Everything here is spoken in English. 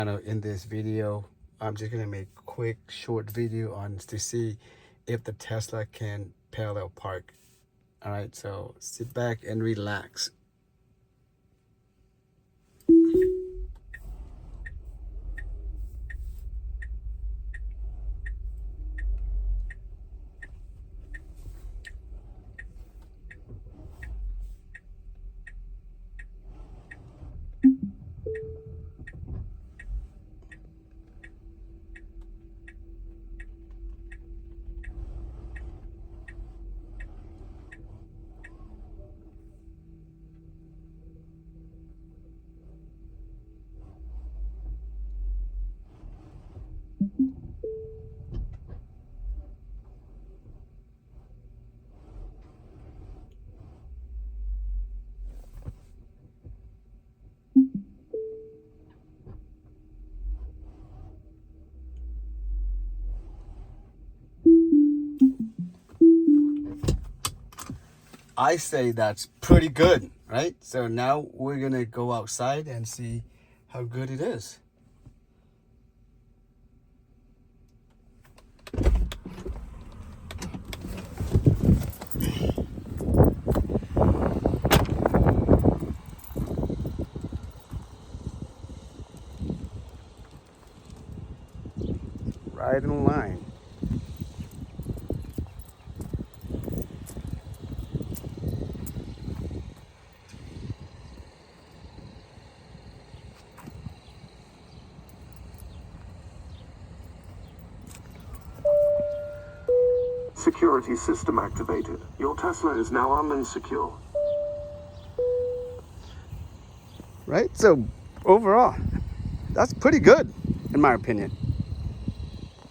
In this video, I'm just gonna make a quick short video on to see if the Tesla can parallel park. All right, so sit back and relax. I say that's pretty good, right? So now we're gonna go outside and see how good it is. Right in line. Security system activated. Your Tesla is now armed and secure. Right? So overall, that's pretty good in my opinion.